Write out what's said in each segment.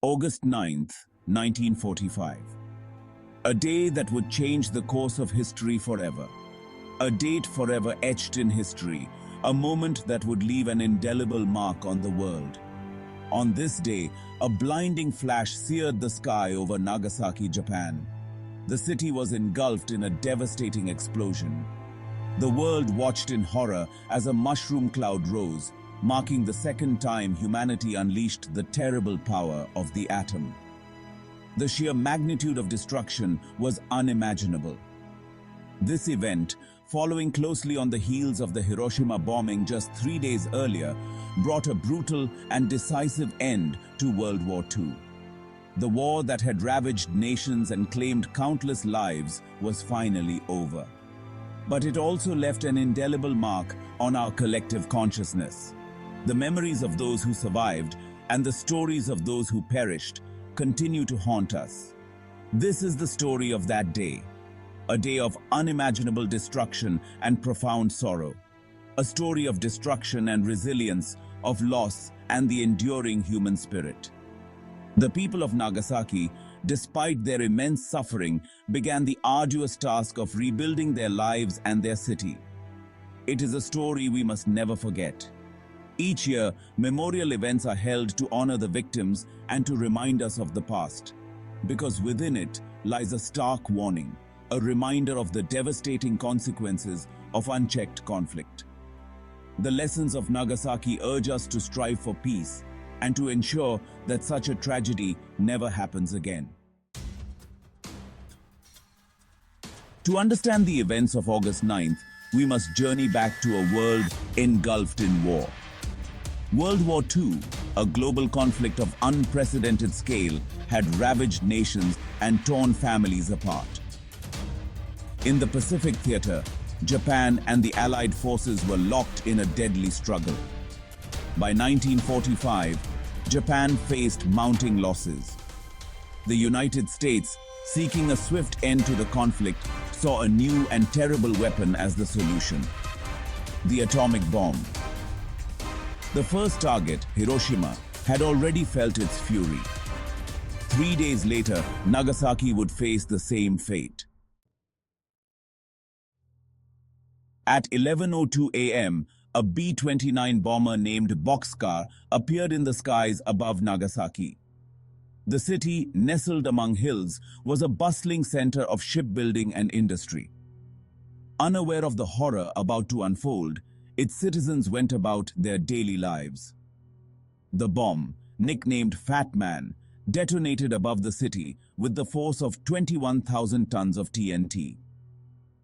August 9th, 1945. A day that would change the course of history forever. A date forever etched in history, a moment that would leave an indelible mark on the world. On this day, a blinding flash seared the sky over Nagasaki, Japan. The city was engulfed in a devastating explosion. The world watched in horror as a mushroom cloud rose, marking the second time humanity unleashed the terrible power of the atom. The sheer magnitude of destruction was unimaginable. This event, following closely on the heels of the Hiroshima bombing just 3 days earlier, brought a brutal and decisive end to World War II. The war that had ravaged nations and claimed countless lives was finally over. But it also left an indelible mark on our collective consciousness. The memories of those who survived and the stories of those who perished continue to haunt us. This is the story of that day, a day of unimaginable destruction and profound sorrow, a story of destruction and resilience, of loss and the enduring human spirit. The people of Nagasaki, despite their immense suffering, began the arduous task of rebuilding their lives and their city. It is a story we must never forget. Each year, memorial events are held to honor the victims and to remind us of the past, because within it lies a stark warning, a reminder of the devastating consequences of unchecked conflict. The lessons of Nagasaki urge us to strive for peace and to ensure that such a tragedy never happens again. To understand the events of August 9th, we must journey back to a world engulfed in war. World War II, a global conflict of unprecedented scale, had ravaged nations and torn families apart. In the Pacific theater, Japan and the Allied forces were locked in a deadly struggle. By 1945, Japan faced mounting losses. The United States, seeking a swift end to the conflict, saw a new and terrible weapon as the solution: the atomic bomb. The first target, Hiroshima, had already felt its fury. 3 days later, Nagasaki would face the same fate. At 11:02 a.m., a B-29 bomber named Boxcar appeared in the skies above Nagasaki. The city, nestled among hills, was a bustling center of shipbuilding and industry. Unaware of the horror about to unfold, its citizens went about their daily lives. The bomb, nicknamed Fat Man, detonated above the city with the force of 21,000 tons of TNT.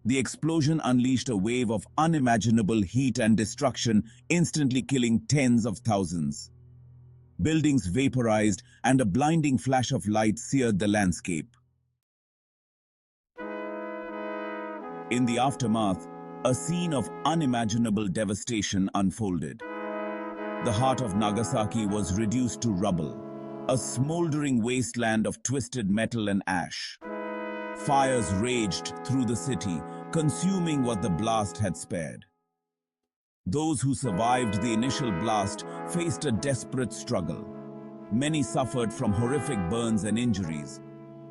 The explosion unleashed a wave of unimaginable heat and destruction, instantly killing tens of thousands. Buildings vaporized and a blinding flash of light seared the landscape. In the aftermath, a scene of unimaginable devastation unfolded. The heart of Nagasaki was reduced to rubble, a smoldering wasteland of twisted metal and ash. Fires raged through the city, consuming what the blast had spared. Those who survived the initial blast faced a desperate struggle. Many suffered from horrific burns and injuries.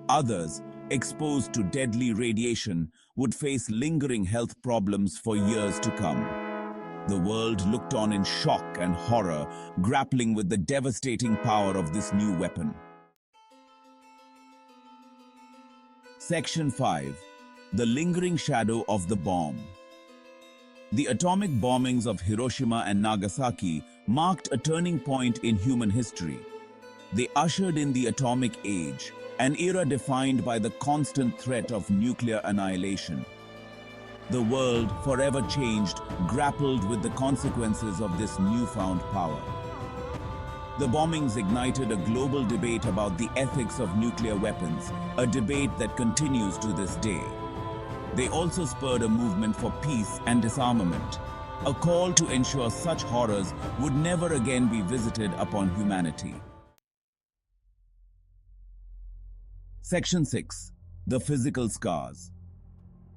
Others, exposed to deadly radiation, would face lingering health problems for years to come. The world looked on in shock and horror, grappling with the devastating power of this new weapon. Section 5. The lingering shadow of the bomb. The atomic bombings of Hiroshima and Nagasaki marked a turning point in human history. They ushered in the atomic age, an era defined by the constant threat of nuclear annihilation. The world, forever changed, grappled with the consequences of this newfound power. The bombings ignited a global debate about the ethics of nuclear weapons, a debate that continues to this day. They also spurred a movement for peace and disarmament, a call to ensure such horrors would never again be visited upon humanity. Section 6. The physical scars.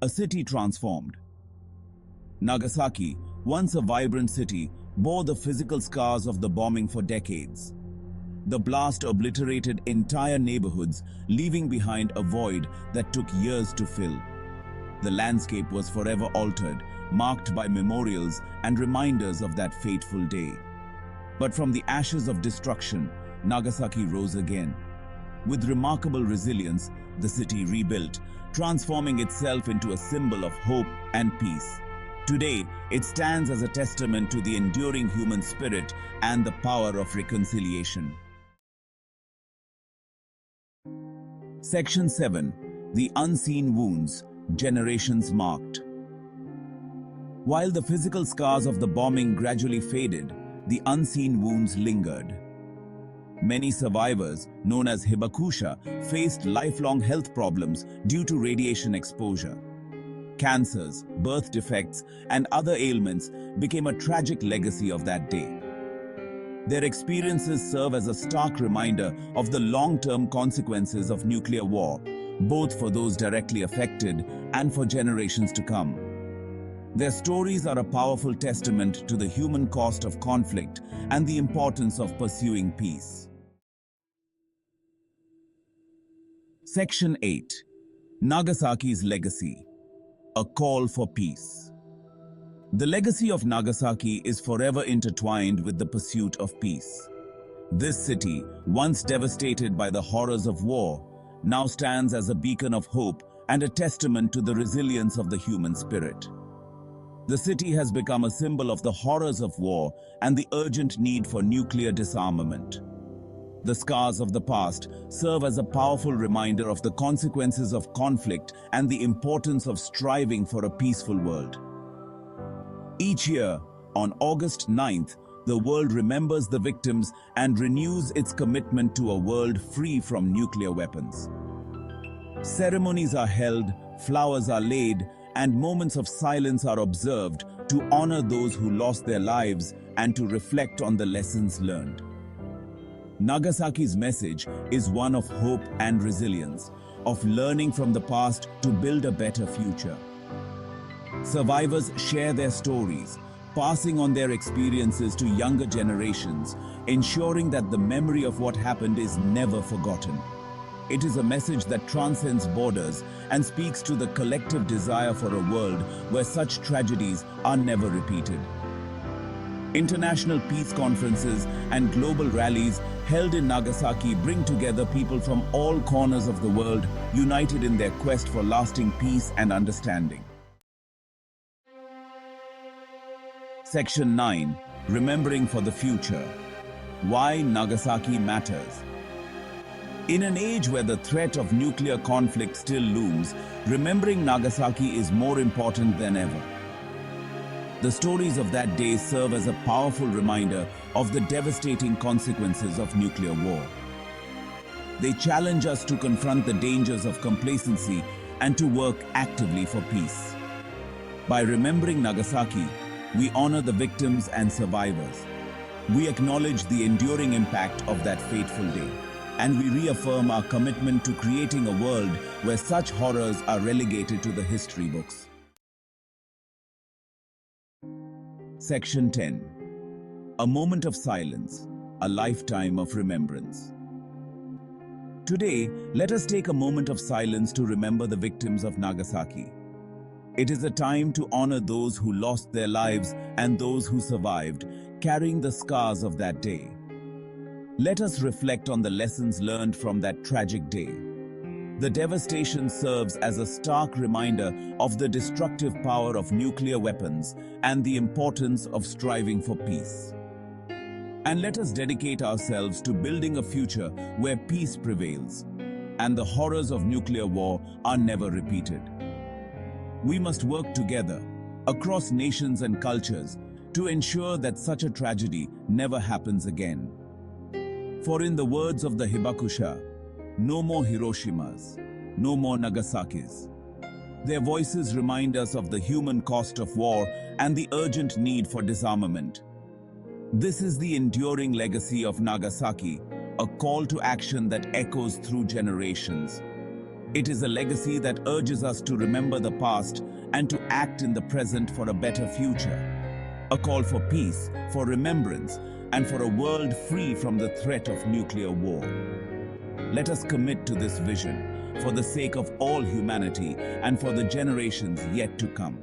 A city transformed. Nagasaki, once a vibrant city, bore the physical scars of the bombing for decades. The blast obliterated entire neighborhoods, leaving behind a void that took years to fill. The landscape was forever altered, marked by memorials and reminders of that fateful day. But from the ashes of destruction, Nagasaki rose again. With remarkable resilience, the city rebuilt, transforming itself into a symbol of hope and peace. Today, it stands as a testament to the enduring human spirit and the power of reconciliation. Section 7. The Unseen Wounds, Generations Marked. While the physical scars of the bombing gradually faded, the unseen wounds lingered. Many survivors, known as hibakusha, faced lifelong health problems due to radiation exposure. Cancers, birth defects, and other ailments became a tragic legacy of that day. Their experiences serve as a stark reminder of the long-term consequences of nuclear war, both for those directly affected and for generations to come. Their stories are a powerful testament to the human cost of conflict and the importance of pursuing peace. Section 8. Nagasaki's Legacy. A Call for Peace. The legacy of Nagasaki is forever intertwined with the pursuit of peace. This city, once devastated by the horrors of war, now stands as a beacon of hope and a testament to the resilience of the human spirit. The city has become a symbol of the horrors of war and the urgent need for nuclear disarmament. The scars of the past serve as a powerful reminder of the consequences of conflict and the importance of striving for a peaceful world. Each year, on August 9th, the world remembers the victims and renews its commitment to a world free from nuclear weapons. Ceremonies are held, flowers are laid, and moments of silence are observed to honor those who lost their lives and to reflect on the lessons learned. Nagasaki's message is one of hope and resilience, of learning from the past to build a better future. Survivors share their stories, passing on their experiences to younger generations, ensuring that the memory of what happened is never forgotten. It is a message that transcends borders and speaks to the collective desire for a world where such tragedies are never repeated. International peace conferences and global rallies held in Nagasaki bring together people from all corners of the world, united in their quest for lasting peace and understanding. Section 9. Remembering for the Future. Why Nagasaki Matters. In an age where the threat of nuclear conflict still looms, remembering Nagasaki is more important than ever. The stories of that day serve as a powerful reminder of the devastating consequences of nuclear war. They challenge us to confront the dangers of complacency and to work actively for peace. By remembering Nagasaki, we honor the victims and survivors. We acknowledge the enduring impact of that fateful day, and we reaffirm our commitment to creating a world where such horrors are relegated to the history books. Section 10. A Moment of Silence, a Lifetime of Remembrance. Today, let us take a moment of silence to remember the victims of Nagasaki. It is a time to honor those who lost their lives and those who survived, carrying the scars of that day. Let us reflect on the lessons learned from that tragic day. The devastation serves as a stark reminder of the destructive power of nuclear weapons and the importance of striving for peace. And let us dedicate ourselves to building a future where peace prevails and the horrors of nuclear war are never repeated. We must work together, across nations and cultures, to ensure that such a tragedy never happens again. For in the words of the hibakusha, no more Hiroshimas, no more Nagasakis. Their voices remind us of the human cost of war and the urgent need for disarmament. This is the enduring legacy of Nagasaki, a call to action that echoes through generations. It is a legacy that urges us to remember the past and to act in the present for a better future. A call for peace, for remembrance, and for a world free from the threat of nuclear war. Let us commit to this vision for the sake of all humanity and for the generations yet to come.